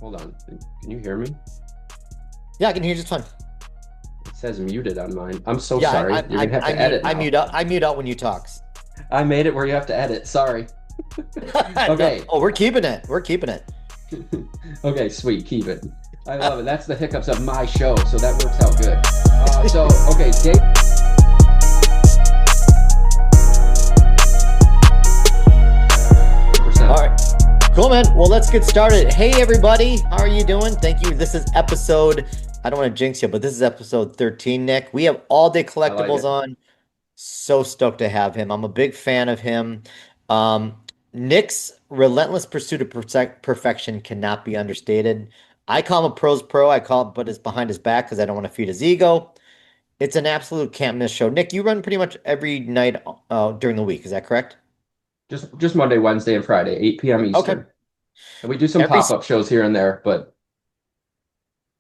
Hold on. Can you hear me? Yeah, I can hear you just fine. It says muted on mine. I'm so Yeah, sorry. You're gonna have to edit now. I mute out when you talk. I made it where you have to edit. Sorry. No, Okay. oh, we're keeping it. We're keeping it. Okay, sweet. Keep it. I love it. That's the hiccups of my show, so that works out good. Okay, Dave. All 100%. right. Cool, man. Well, let's get started. Hey, everybody. How are you doing? Thank you. This is episode, I don't want to jinx you, but this is episode 13, Nick. We have all day I like collectibles it. on. So stoked to have him. I'm a big fan of him. Um, Nick's relentless pursuit of perfection cannot be understated. I call him a pro's pro. I call him, but it's behind his back because I don't want to feed his ego. It's an absolute can't miss show. Nick, you run pretty much every night during the week. Is that correct? Just Monday, Wednesday, and Friday, 8 p.m. Okay. Eastern. And we do some Every pop-up shows here and there, but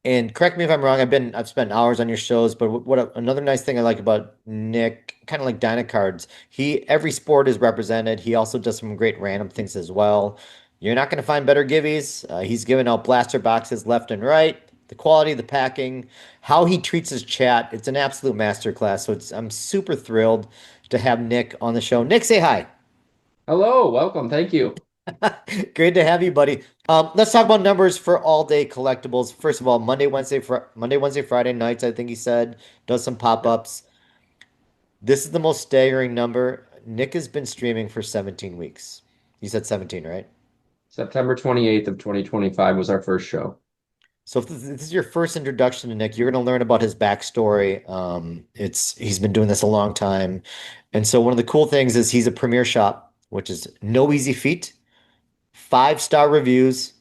And correct me if I'm wrong. I've spent hours on your shows, but another nice thing I like about Nick, kind of like Dyna Cards, he every sport is represented. He also does some great random things as well. You're not going to find better giveies. He's giving out blaster boxes left and right. The quality, the packing, how he treats his chat, it's an absolute masterclass. I'm super thrilled to have Nick on the show. Nick, say hi. hello, welcome, thank you. Great to have you, buddy. Let's talk about numbers for all day collectibles. First of all, Monday, Wednesday, Friday nights. I think he said does some pop Yep. ups. This is the most staggering number. Nick has been streaming for 17 weeks. You said 17, right? September 28th of 2025 was our first show. So if this is your first introduction to Nick, you're going to learn about his backstory. He's been doing this a long time, and so one of the cool things is he's a premier shop, which is no easy feat. 5-star reviews,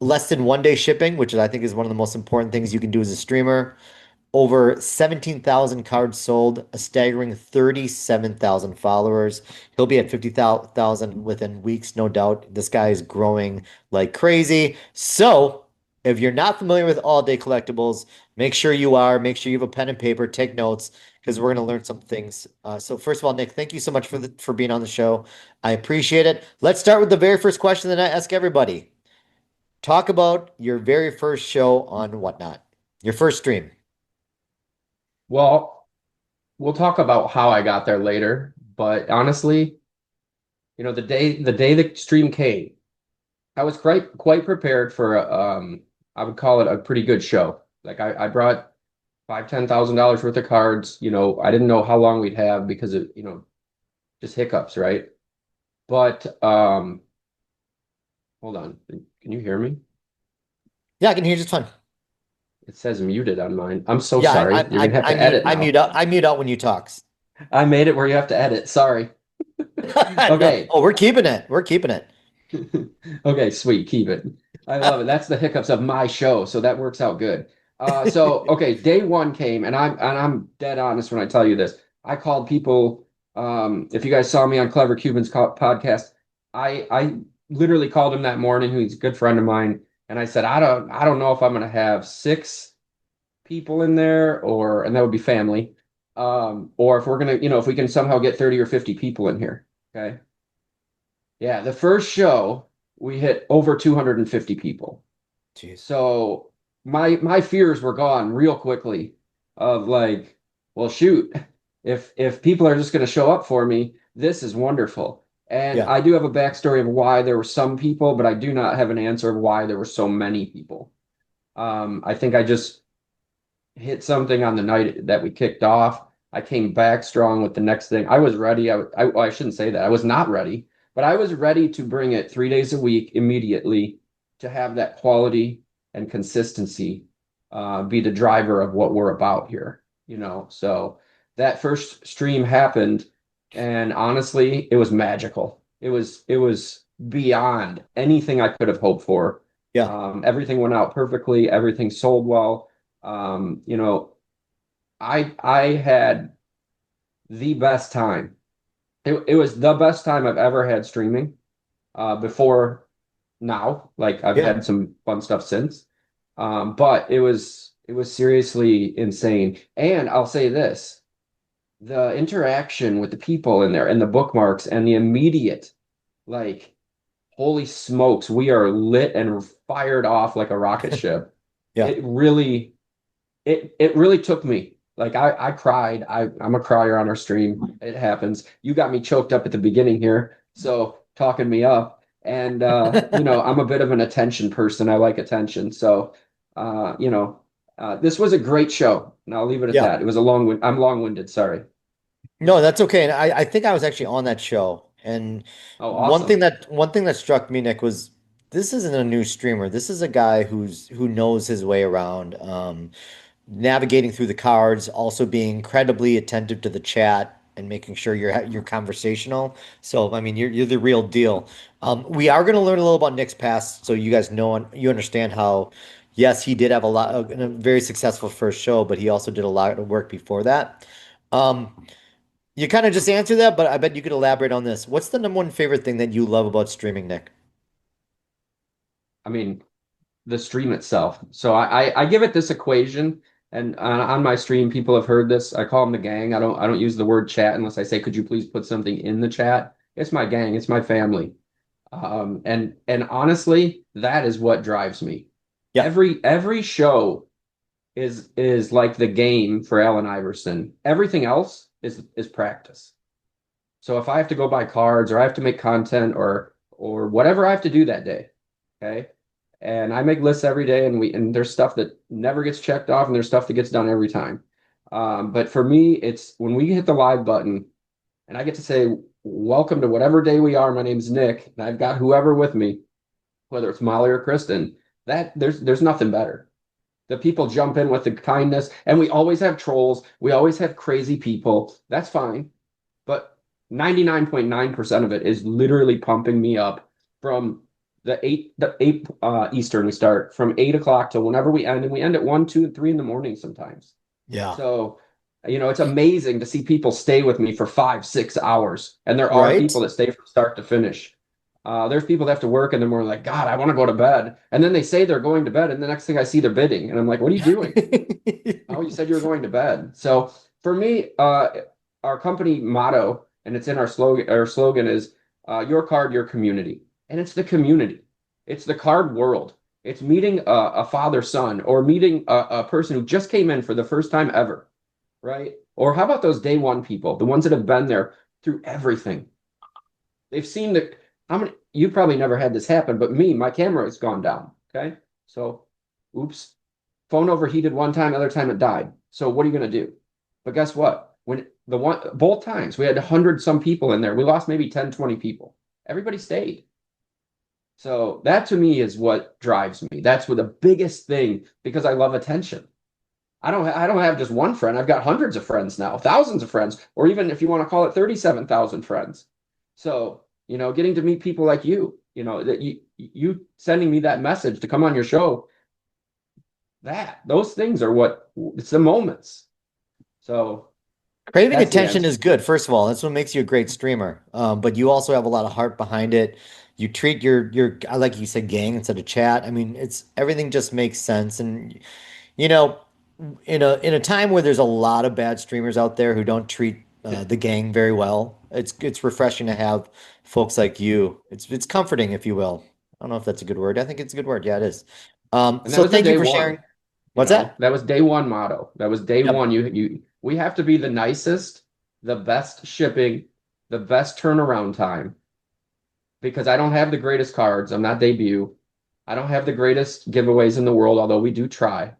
less than 1 day shipping, which I think is one of the most important things you can do as a streamer. Over 17,000 cards sold, a staggering 37,000 followers. He'll be at 50,000 within weeks, no doubt. This guy is growing like crazy. So, if you're not familiar with all day collectibles, make sure you are. Make sure you have a pen and paper, take notes, because we're going to learn some things. So, first of all, Nick, thank you so much for being on the show. I appreciate it. Let's start with the very first question that I ask everybody. Talk about your very first show on Whatnot, your first stream. Well, we'll talk about how I got there later, but honestly, the day the stream came, I was quite prepared for I would call it a pretty good show. Like I brought $5,000, $10,000 worth of cards. I didn't know how long we'd have because of, just hiccups, right? But hold on. Can you hear me? Yeah, I can hear you just fine. It says muted on mine. I'm so Yeah, sorry. You're gonna have to edit now. I mute out when you talk. I made it where you have to edit. Sorry. No, Okay. oh, we're keeping it. We're keeping it. Okay, sweet. Keep it. I love it. That's the hiccups of my show, so that works out good. Okay, day one came, and I'm dead honest when I tell you this. I called people. If you guys saw me on Clever Cubans podcast, I literally called him that morning. He's a good friend of mine, and I said, I don't know if I'm gonna have 6 people in there, and that would be family, or if we're gonna, if we can somehow get 30 or 50 people in here. Okay. Yeah, the first show we hit over 250 people. Jeez. So my fears were gone real quickly of like, well, shoot, if people are just going to show up for me, this is wonderful. And Yeah. I do have a backstory of why there were some people, but I do not have an answer of why there were so many people. I think I just hit something on the night that we kicked off. I came back strong with the next thing. I was ready. Well, I shouldn't say that. I was not ready, but I was ready to bring it 3 days a week immediately to have that quality and consistency be the driver of what we're about here. So that first stream happened, and honestly, it was magical. It was beyond anything I could have hoped for. Yeah. Everything went out perfectly. Everything sold well. Um, you know, I had the best time. It was the best time I've ever had streaming before now. Like I've Yeah. had some fun stuff since. But it was seriously insane. And I'll say this, the interaction with the people in there and the bookmarks and the immediate like holy smokes, we are lit and fired off like a rocket ship. Yeah. It really it really took me. Like I cried. I'm a crier on our stream. It happens. You got me choked up at the beginning here, so talking me up. And I'm a bit of an attention person. I like attention. So this was a great show. And I'll leave it at Yeah. that. It was I'm long-winded, sorry. No, that's okay. And I think I was actually on that show. And Oh, awesome. one thing that struck me, Nick, was this isn't a new streamer. This is a guy who knows his way around, navigating through the cards, also being incredibly attentive to the chat and making sure you're conversational. So, I mean, you're the real deal. We are going to learn a little about Nick's past, so you guys know and you understand how, yes, he did have a very successful first show, but he also did a lot of work before that. Um, you kind of just answered that, but I bet you could elaborate on this. What's the number one favorite thing that you love about streaming, Nick? I mean, the stream itself. So I give it this equation, and on my stream, people have heard this. I call them the gang. I don't use the word chat unless I say, could you please put something in the chat? It's my gang. It's my family. And honestly, that is what drives me. Yeah, Every show is like the game for Allen Iverson. Everything else is practice. So if I have to go buy cards or I have to make content or whatever I have to do that day, okay? And I make lists every day and there's stuff that never gets checked off and there's stuff that gets done every time. But for me, it's when we hit the live button and I get to say, welcome to whatever day we are. My name's Nick, and I've got whoever with me, whether it's Molly or Kristen, that there's nothing better. The people jump in with the kindness, and we always have trolls. We always have crazy people. That's fine. But 99.9% of it is literally pumping me up from the eight Eastern we start from 8 o'clock to whenever we end, and we end at 1, 2, and 3 in the morning sometimes. yeah. So, it's amazing to see people stay with me for 5, 6 hours. And there are Right? people that stay from start to finish. There's people that have to work and they're more like, God, I want to go to bed. And then they say they're going to bed. And the next thing I see, they're bidding. And I'm like, what are you doing? Oh, you said you were going to bed. So for me, our company motto, and it's in our slogan is your card, your community. And it's the community. It's the card world. It's meeting a father son or meeting a person who just came in for the first time ever, right? Or how about those day one people, the ones that have been there through everything? They've seen the how many you probably never had this happen, but me, my camera has gone down. Okay. So oops. Phone overheated one time, other time it died. So what are you gonna do? But guess what? When the one both times we had 100 some people in there, we lost maybe 10, 20 people. Everybody stayed. So that to me is what drives me. That's what the biggest thing because I love attention. I don't have just one friend. I've got hundreds of friends now, thousands of friends, or even if you want to call it 37,000 friends. So, getting to meet people like that you sending me that message to come on your show, those things are what it's the moments. So Craving that's the attention answer. is good, first of all. That's what makes you a great streamer. But you also have a lot of heart behind it. You treat your I like you said gang instead of chat. I mean, it's everything just makes sense. And you know, in a time where there's a lot of bad streamers out there who don't treat the gang very well, it's refreshing to have folks like you. It's comforting, if you will. I don't know if that's a good word. I think it's a good word. Yeah, it is. And that So was the thank you day for one. sharing. What's that? That was day one motto. That was day Yep. one. We have to be the nicest, the best shipping, the best turnaround time because I don't have the greatest cards. I'm not debut. I don't have the greatest giveaways in the world, although we do try.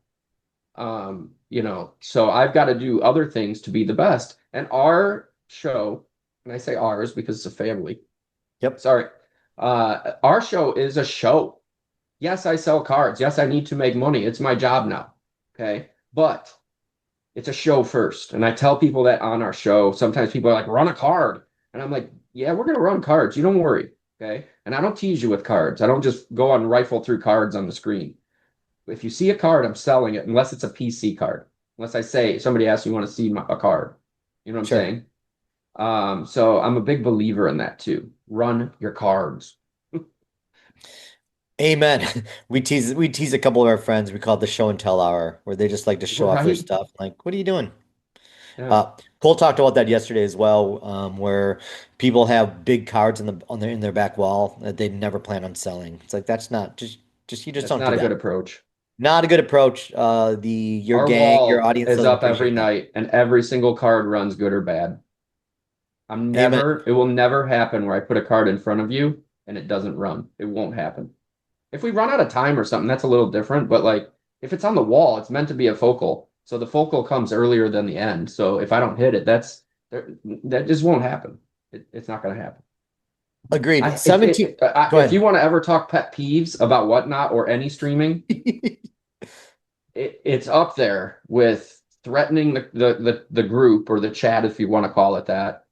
So I've got to do other things to be the best. And our show, and I say ours because it's a family. Yep. Sorry. Our show is a show. Yes, I sell cards. Yes, I need to make money. It's my job now. Okay. But it's a show first. And I tell people that on our show. Sometimes people are like, run a card. And I'm like, yeah, we're going to run cards. You don't worry. Okay. And I don't tease you with cards. I don't just go and rifle through cards on the screen. If you see a card, I'm selling it unless it's a PC card. Unless I say somebody asks you want to see a card. You know what I'm Sure. saying? So I'm a big believer in that too. Run your cards. Amen. We tease a couple of our friends. We call it the show and tell hour, where they just like to show off their Right? stuff. Like, what are you doing? Yeah. Cole talked about that yesterday as well, where people have big cards in their back wall that they never plan on selling. It's like that's not just you just That's don't do not a good that. approach. Not a good approach. Your Our gang, your wall audience is doesn't up every appreciate that. night, and every single card runs good or bad. Amen. It will never happen where I put a card in front of you and it doesn't run. It won't happen. If we run out of time or something, that's a little different. But like if it's on the wall, it's meant to be a focal. So the focal comes earlier than the end. So if I don't hit it, that just won't happen. It's not going to happen. Agreed. 17. Go If you ahead. want to ever talk pet peeves about whatnot or any streaming, it's up there with threatening the group or the chat, if you want to call it that,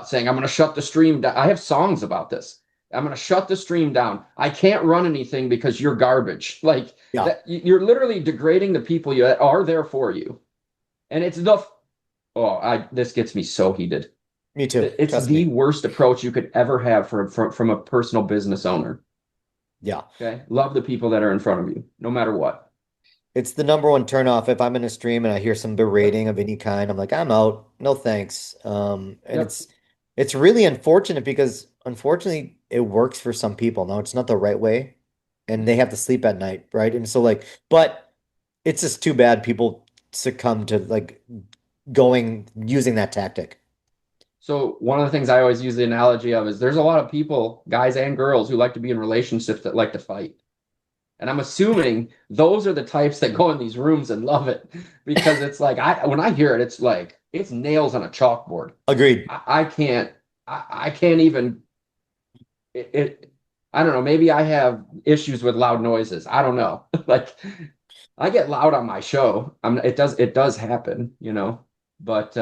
saying, I'm going to shut the stream down. I have songs about this. I'm going to shut the stream down. I can't run anything because you're garbage. Like Yeah, that, you're literally degrading the people that are there for you. And this gets me so heated. me too. It's Trust the me. worst approach you could ever have from a personal business owner. Yeah. Okay. Love the people that are in front of you, no matter what. It's the number one turnoff. If I'm in a stream and I hear some Yep. berating of any kind, I'm like, I'm out. No thanks. And Yep. it's really unfortunate because unfortunately it works for some people. Now it's not the right way, and they have to sleep at night, right? And so like, but it's just too bad people succumb to like going using that tactic. So one of the things I always use the analogy of is there's a lot of people, guys and girls, who like to be in relationships that like to fight. And I'm assuming those are the types that go in these rooms and love it because it's like when I hear it, it's like it's nails on a chalkboard. Agreed. I can't I can't even it I don't know, maybe I have issues with loud noises. I don't know. Like I get loud on my show. It does happen, you know. But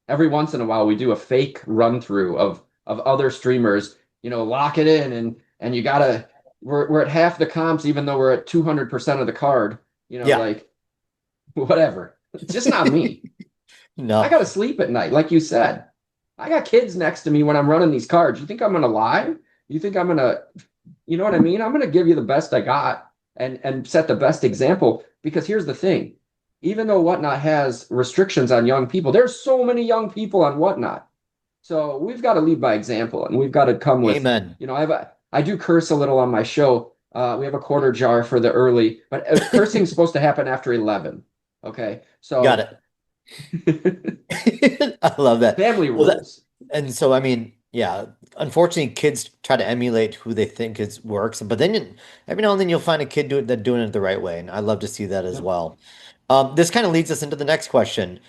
every once in a while we do a fake run through of other streamers, lock it in and you gotta we're at half the comps even though we're at 200% of the card, Yeah. like whatever. It's just not me. I No. gotta sleep at night, like you said. I got kids next to me when I'm running these cards. You think I'm gonna lie? You think I'm gonna, you know what I mean? I'm gonna give you the best I got and set the best example because here's the thing. Even though Whatnot has restrictions on young people, there's so many young people on Whatnot. So we've got to lead by example and we've got to come with, Amen. I do curse a little on my show. We have a quarter jar for the early, but cursing is supposed to happen after 11. Okay. Got So it. I love that. family Well, rules. and so, I mean, yeah, unfortunately, kids try to emulate who they think is works, but then every now and then you'll find a kid doing it the right way, and I love to see that as Yep. well. This kind of leads us into the next question.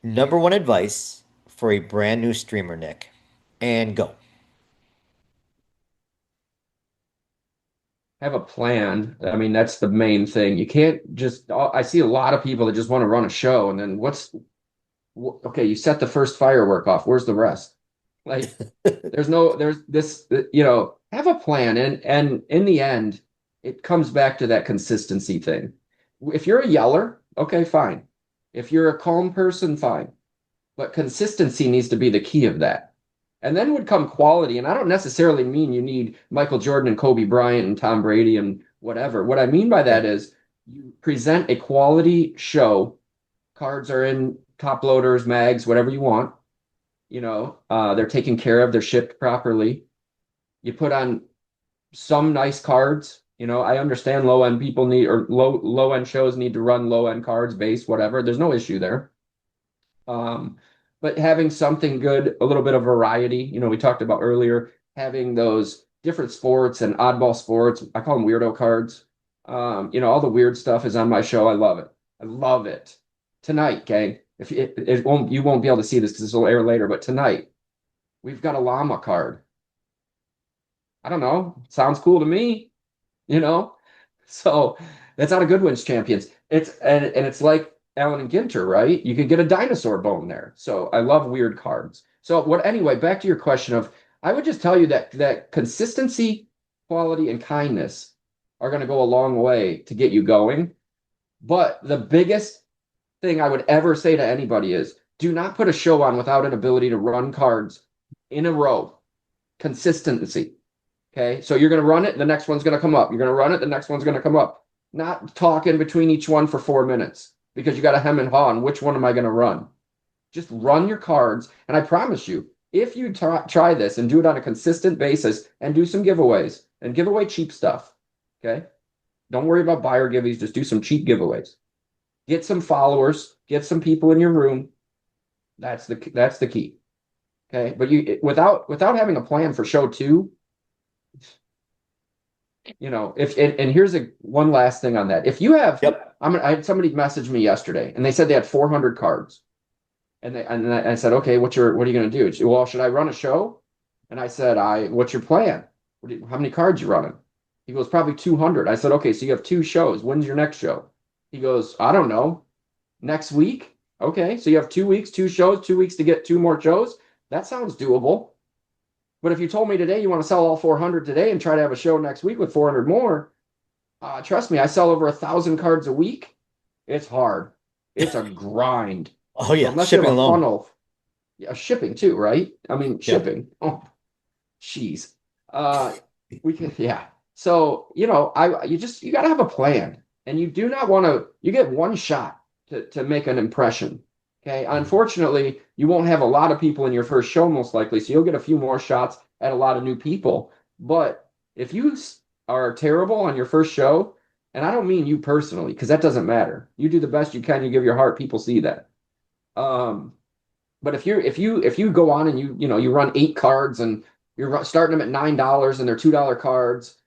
Number one advice for a brand new streamer, Nick, and go. Have a plan. I mean, that's the main thing. You can't just, I see a lot of people that just want to run a show and then okay, you set the first firework off. Where's the rest? Like, there's this, have a plan. And in the end, it comes back to that consistency thing. If you're a yeller, okay, fine. If you're a calm person, fine. But consistency needs to be the key of that. And then would come quality. And I don't necessarily mean you need Michael Jordan and Kobe Bryant and Tom Brady and whatever. What I mean by that Yeah. is you present a quality show. Cards are in top loaders, mags, whatever you want. They're taken care of, they're shipped properly. You put on some nice cards. I understand low end people need or low end shows need to run low end cards, base, whatever. There's no issue there. Um, but having something good, a little bit of variety, we talked about earlier, having those different sports and oddball sports. I call them weirdo cards. All the weird stuff is on my show. I love it. I love it. Tonight, gang. If it won't, you won't be able to see this because this will air later, but tonight we've got a llama card. I don't know. Sounds cool to me, you know? So that's out of Goodwin's Champions. And it's like Allen and Ginter, right? You could get a dinosaur bone there. So I love weird cards. So anyway, back to your question of I would just tell you that consistency, quality, and kindness are going to go a long way to get you going. But the biggest thing I would ever say to anybody is do not put a show on without an ability to run cards in a row. Consistency. Okay, so you're going to run it, the next one's going to come up. You're going to run it, the next one's going to come up. Not talk in between each one for 4 minutes because you got to hem and haw on which one am I going to run. Just run your cards. And I promise you, if you try this and do it on a consistent basis and do some giveaways and give away cheap stuff, okay? Don't worry about buyer giveaways. Just do some cheap giveaways. Get some followers, get some people in your room. That's the key. Okay. But you without having a plan for show two, if and here's one last thing on that. If you have Yep. I had somebody message me yesterday and they said they had 400 cards. And I said, okay, what are you going to do? She said, well, should I run a show? And I said, what's your plan? How many cards you running? He goes, probably 200. I said, okay, so you have two shows. When's your next show? He goes, I don't know. Next week? Okay, so you have 2 weeks, two shows, 2 weeks to get two more shows. That sounds doable. But if you told me today you want to sell all 400 today and try to have a show next week with 400 more, trust me, I sell over 1,000 cards a week. It's hard. It's a grind. Oh So yeah, unless you shipping have a alone. funnel, yeah, shipping too, right? I mean, Yep. shipping. Oh, jeez. Uh, we can, yeah. So, you got to have a plan, and you do not want to. You get one shot to make an impression. Okay. Mhm. Unfortunately, you won't have a lot of people in your first show, most likely. So you'll get a few more shots at a lot of new people. But if you are terrible on your first show, and I don't mean you personally, because that doesn't matter. You do the best you can. You give your heart. People see that. Um, but if you go on and you run 8 cards and you're starting them at $9 and they're $2 cards,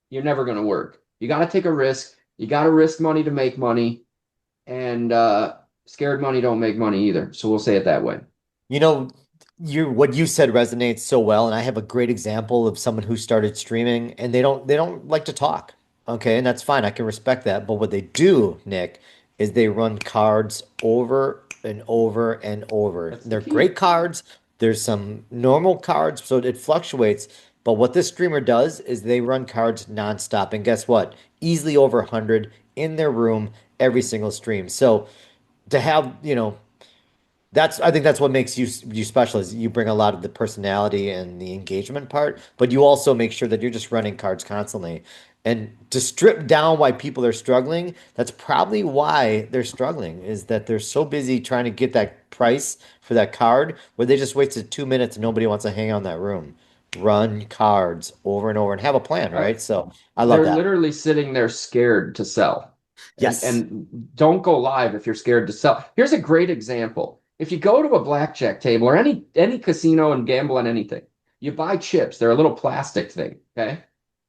you're never going to work. You got to take a risk. You got to risk money to make money, and scared money don't make money either. So we'll say it that way. You know, what you said resonates so well, and I have a great example of someone who started streaming and they don't like to talk. Okay, and that's fine. I can respect that. But what they do, Nick, is they run cards over and over and over. That's the They're great key. cards. There's some normal cards, so it fluctuates. But what this streamer does is they run cards nonstop. And guess what? Easily over 100 in their room every single stream. So to have, I think that's what makes you special is you bring a lot of the personality and the engagement part, but you also make sure that you're just running cards constantly. And to strip down why people are struggling, that's probably why they're struggling, is that they're so busy trying to get that price for that card where they just wasted 2 minutes and nobody wants to hang out in that room. Run cards over and over and have a plan, Uh, right? So I love they're that. literally sitting there scared to sell. And Yes. and don't go live if you're scared to sell. Here's a great example. If you go to a blackjack table or any casino and gamble on anything, you buy chips. They're a little plastic thing, okay?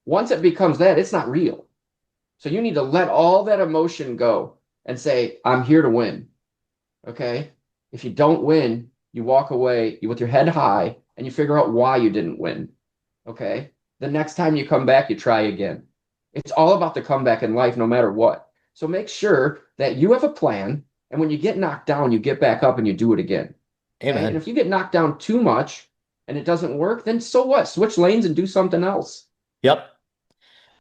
Once it becomes that, it's not real. So you need to let all that emotion go and say, I'm here to win. Okay? If you don't win, you walk away with your head high and you figure out why you didn't win. Okay? The next time you come back, you try again. It's all about the comeback in life, no matter what. So make sure that you have a plan. And when you get knocked down, you get back up and you do it again. Okay? And Amen. if you get knocked down too much and it doesn't work, then so what? Switch lanes and do something else. Yep.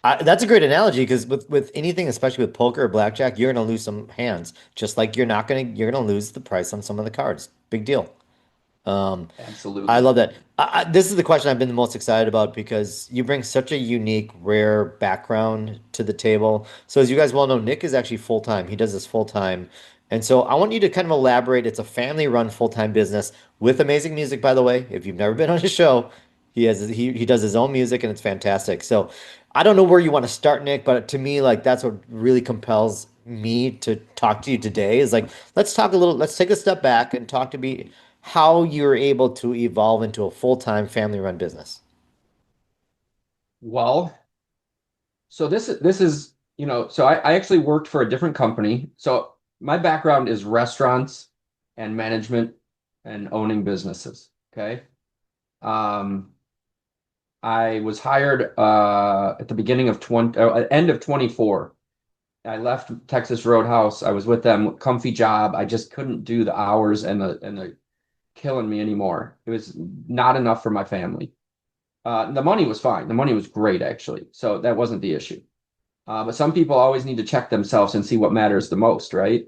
That's a great analogy because with anything, especially with poker or blackjack, you're gonna lose some hands. Just like you're gonna lose the price on some of the cards. Big deal. Um, I Absolutely. love that. This is the question I've been the most excited about because you bring such a unique, rare background to the table. So as you guys well know, Nick is actually full time. He does this full time. And so I want you to kind of elaborate. It's a family-run full-time business with amazing music, by the way. If you've never been on his show, he does his own music and it's fantastic. So I don't know where you want to start, Nick, but to me, like that's what really compels me to talk to you today is like let's take a step back and talk to me how you're able to evolve into a full-time family-run business. Well, so this is, so I actually worked for a different company. So my background is restaurants and management and owning businesses. Okay. Um, I was hired at the beginning of 20, end of 24. I left Texas Roadhouse. I was with them, comfy job. I just couldn't do the hours and the killing me anymore. It was not enough for my family. The money was fine. The money was great, actually. So that wasn't the issue. But some people always need to check themselves and see what matters the most, right?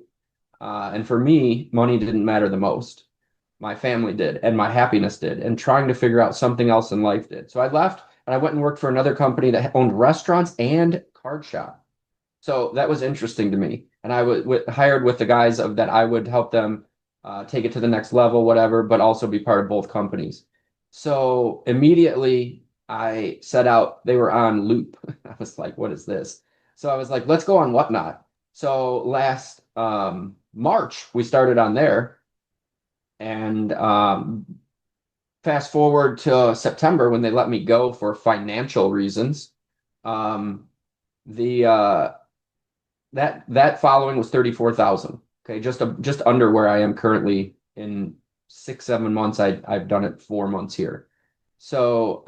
And for me, money didn't matter the most. My family did, and my happiness did, and trying to figure out something else in life did. So I left and I went and worked for another company that owned restaurants and card shop. So that was interesting to me. And I was hired with the guys of that I would help them. take it to the next level, whatever, but also be part of both companies. So immediately I set out, they were on loop. I was like, what is this? So I was like, let's go on Whatnot. So last March, we started on there. And fast forward to September when they let me go for financial reasons. Um, the that following was 34,000. Okay, just under where I am currently in 6, 7 months. I've done it 4 months here. So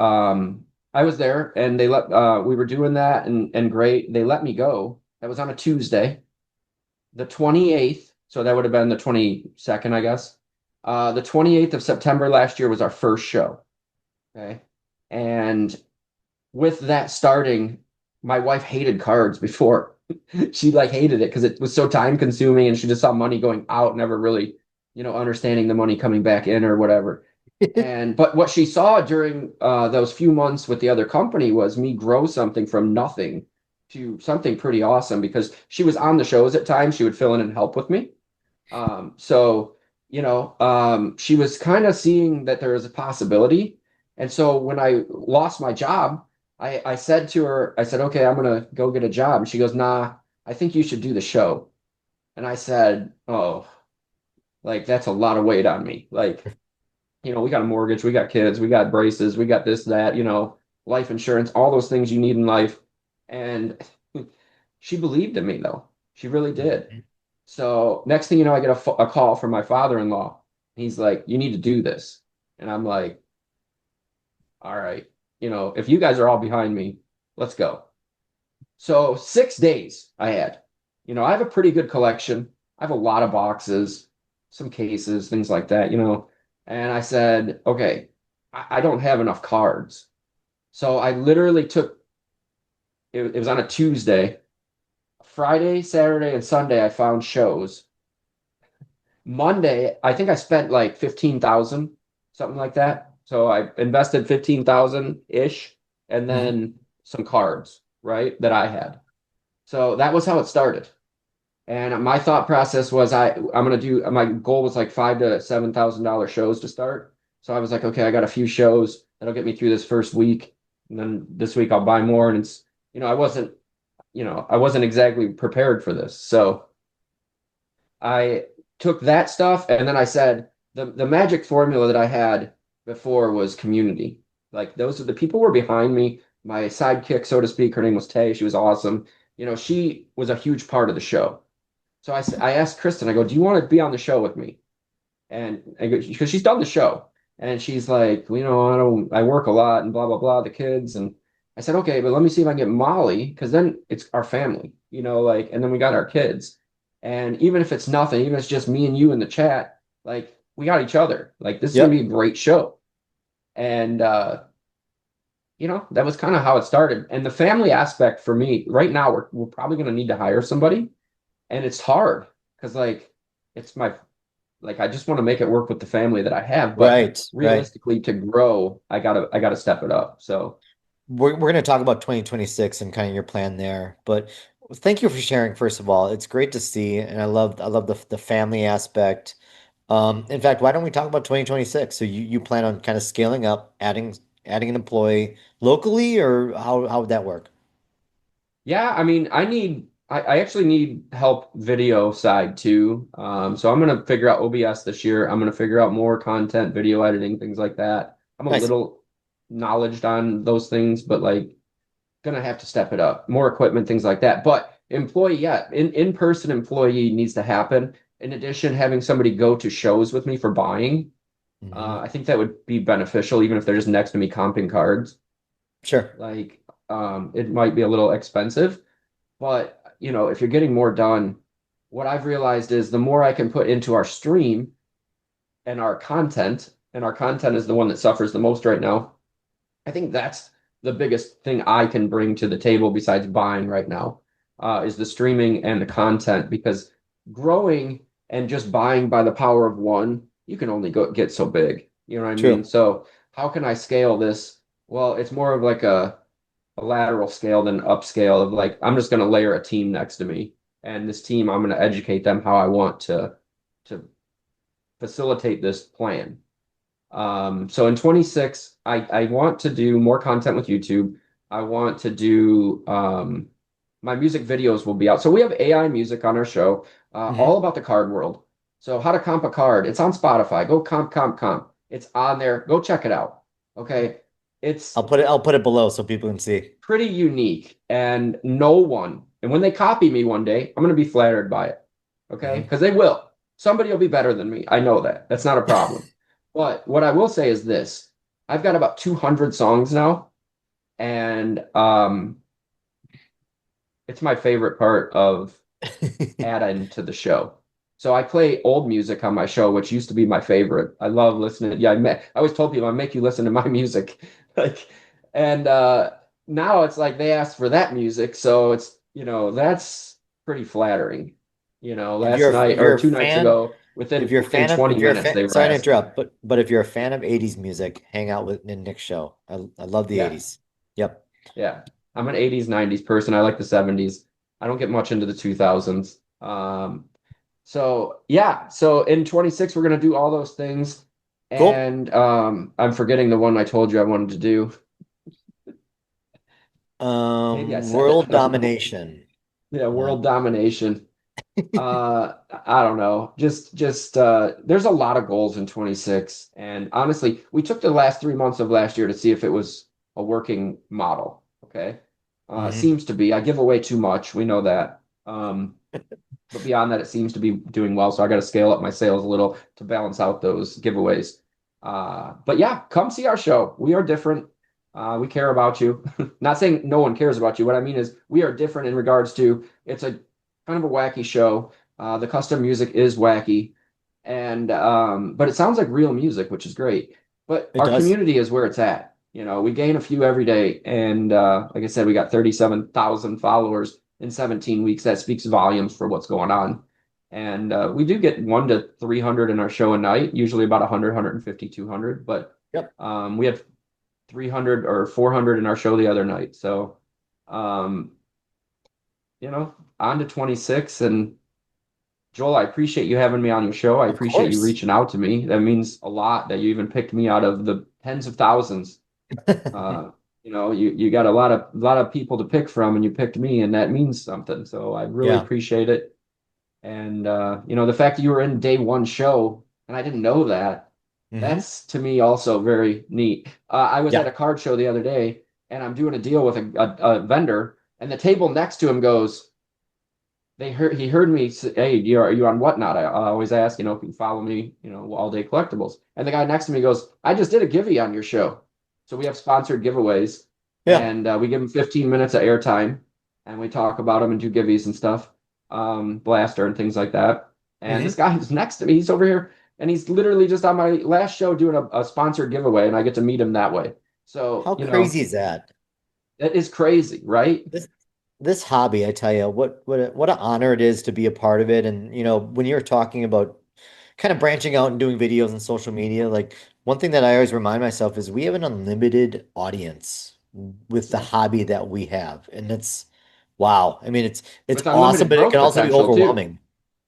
I was there and they let we were doing that and great. They let me go. That was on a Tuesday, the 28th. So that would have been the 22nd, I guess. The 28th of September last year was our first show. Okay. And with that starting, my wife hated cards before. She like hated it because it was so time consuming and she just saw money going out, never really, understanding the money coming back in or whatever. And but what she saw during those few months with the other company was me grow something from nothing to something pretty awesome because she was on the shows at times. She would fill in and help with me. So, she was kind of seeing that there was a possibility. And so when I lost my job, I said to her, I said, okay, I'm gonna go get a job. And she goes, nah, I think you should do the show. And I said, oh, like that's a lot of weight on me. Like, we got a mortgage, we got kids, we got braces, we got this, that, life insurance, all those things you need in life. And she believed in me though. She really did. So next thing you know, I get a call from my father-in-law. He's like, you need to do this. And I'm like, all right, if you guys are all behind me, let's go. So 6 days I had. I have a pretty good collection. I have a lot of boxes, some cases, things like that, And I said, okay, I don't have enough cards. So I literally took it was on a Tuesday. Friday, Saturday, and Sunday, I found shows. Monday, I think I spent like 15,000, something like that. So I invested 15,000 ish and Mhm. then some cards, right, that I had. So that was how it started. And my thought process was I'm gonna do my goal was like $5,000 to $7,000 shows to start. So I was like, okay, I got a few shows that'll get me through this first week. And then this week I'll buy more. And it's, I wasn't exactly prepared for this. So I took that stuff and then I said the magic formula that I had before was community. Like those are the people were behind me. My sidekick, so to speak, her name was Tay. She was awesome. She was a huge part of the show. So I asked Kristen, I go, do you want to be on the show with me? And I go, because she's done the show. And she's like, well, I work a lot and blah, blah, blah, the kids. And I said, okay, but let me see if I can get Molly, because then it's our family, like, and then we got our kids. And even if it's nothing, even if it's just me and you in the chat, like, we got each other. Like, this is going to Yep. be a great show. And, that was kind of how it started. And the family aspect for me, right now, we're probably going to need to hire somebody. And it's hard because, like, it's my like I just want to make it work with the family that I have, but Right, right. realistically to grow, I gotta step it up. So We're going to talk about 2026 and kind of your plan there, but thank you for sharing, first of all. It's great to see, and I love the family aspect. In fact, why don't we talk about 2026? So you plan on kind of scaling up, adding an employee locally, or how would that work? yeah, I mean, I actually need help video side too. So I'm gonna figure out OBS this year. I'm gonna figure out more content, video editing, things like that. I'm a Nice. little knowledged on those things, but like gonna have to step it up. More equipment, things like that. But employee, yeah, in-person employee needs to happen. In addition, having somebody go to shows with me for buying. Hmm. I think that would be beneficial, even if they're just next to me comping cards. Sure. Like, it might be a little expensive, but if you're getting more done, what I've realized is the more I can put into our stream and our content is the one that suffers the most right now. I think that's the biggest thing I can bring to the table besides buying right now, is the streaming and the content because growing and just buying by the power of one, you can only go get so big. You know what I mean? True. So how can I scale this? Well, it's more of like a lateral scale than upscale of like I'm just going to layer a team next to me, and this team I'm going to educate them how I want to facilitate this plan. So in 26, I want to do more content with YouTube. I want to do my music videos will be out. So we have AI music on our show, all Hmm. about the card world. So how to comp a card. It's on Spotify. Go comp, comp, comp. It's on there. Go check it out. Okay. It's I'll put it below so people can see. pretty unique and no one, and when they copy me one day, I'm going to be flattered by it. Okay. Hmm. Because they will. Somebody will be better than me. I know that. That's not a problem. But what I will say is this. I've got about 200 songs now, and it's my favorite part of adding to the show. So I play old music on my show, which used to be my favorite. I love listening. Yeah, I always told people I make you listen to my music. Like, and now it's like they ask for that music, so it's, that's pretty flattering. Last If night you're or a 2 nights fan, ago, if within you're a within fan of 20 if you're a minutes fan, they were sorry to asking. interrupt, but if you're a fan of 80s music, hang out with in Nick's show. I love the Yeah. 80s. Yep. Yeah. I'm an 80s, 90s person. I like the 70s. I don't get much into the 2000s. So yeah, so in 26 we're gonna do all those things. Cool. And I'm forgetting the one I told you I wanted to do. Maybe I said it. I World don't know. domination. Yeah, Uh, world domination. I don't know. Just there's a lot of goals in 26. And honestly, we took the last 3 months of last year to see if it was a working model. Okay. mhm. Seems to be. I give away too much. We know that. But beyond that, it seems to be doing well. So I got to scale up my sales a little to balance out those giveaways. But yeah, come see our show. We are different. We care about you. Not saying no one cares about you. What I mean is we are different in regards to it's a kind of a wacky show. The custom music is wacky, and but it sounds like real music, which is great. But It our does. community is where it's at. We gain a few every day, and like I said, we got 37,000 followers in 17 weeks. That speaks volumes for what's going on. And we do get 1 to 300 in our show a night, usually about 100, 150, 200. But Yep. we had 300 or 400 in our show the other night. So, um, on to 26. And Joel, I appreciate you having me on your show. I Of appreciate you course. reaching out to me. That means a lot that you even picked me out of the tens of thousands. You got a lot of people to pick from, and you picked me, and that means something. So I really Yeah. appreciate it. And the fact that you were in day one show, and I didn't know that, Hmm. that's to me also very neat. I was at Yeah. a card show the other day, and I'm doing a deal with a vendor, and the table next to him goes, he heard me say, "Hey, are you on Whatnot?" I always ask, if you follow me, all day collectibles. And the guy next to me goes, "I just did a givey on your show." So we have sponsored giveaways, Yeah. and we give them 15 minutes of airtime, and we talk about them and do givvies and stuff, blaster and things like that. And this Hmm. guy is next to me. He's over here, and he's literally just on my last show doing a sponsored giveaway, and I get to meet him that way. So, How crazy is that? that is crazy, right? This this hobby, I tell you, what an honor it is to be a part of it. And when you're talking about kind of branching out and doing videos on social media, like one thing that I always remind myself is we have an unlimited audience with the Yeah. hobby that we have. And it's wow. I mean, it's With awesome, unlimited but it can growth also be potential too. overwhelming.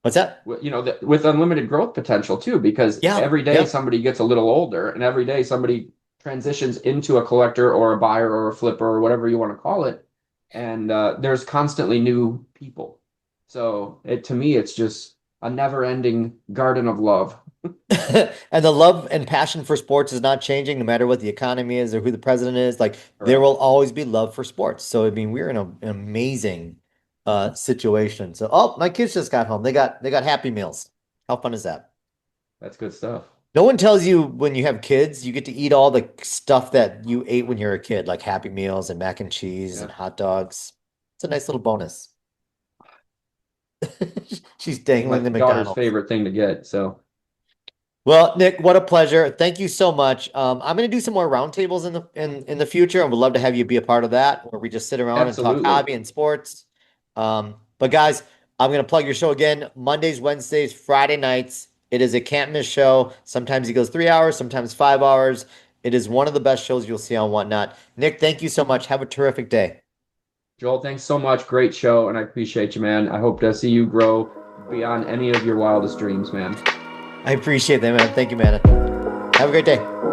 What's that? With unlimited growth potential too, because Yeah, every day yeah. somebody gets a little older, and every day somebody transitions into a collector or a buyer or a flipper or whatever you want to call it, and there's constantly new people. So to me, it's just a never-ending garden of love. And the love and passion for sports is not changing no matter what the economy is or who the president is. Like there Correct. will always be love for sports. So I mean, we're in an amazing situation. So oh, my kids just got home. They got Happy Meals. How fun is that? That's good stuff. No one tells you when you have kids, you get to eat all the stuff that you ate when you were a kid, like Happy Meals and mac and cheese and Yeah, hot dogs. It's a nice little bonus. She's it's my dangling the daughter's McDonald's. favorite thing to get. So Well, Nick, what a pleasure. Thank you so much. I'm going to do some more roundtables in the future, and would love to have you be a part of that, where we just sit around and talk absolutely, hobby and sports. But guys, I'm going to plug your show again Mondays, Wednesdays, Friday nights. It is a can't miss show. Sometimes he goes 3 hours, sometimes 5 hours. It is one of the best shows you'll see on Whatnot. Nick, thank you so much. Have a terrific day. Joel. Thanks so much. Great show, and I appreciate you, man. I hope to see you grow beyond any of your wildest dreams, man. I appreciate that, man. Thank you, man. Have a great day.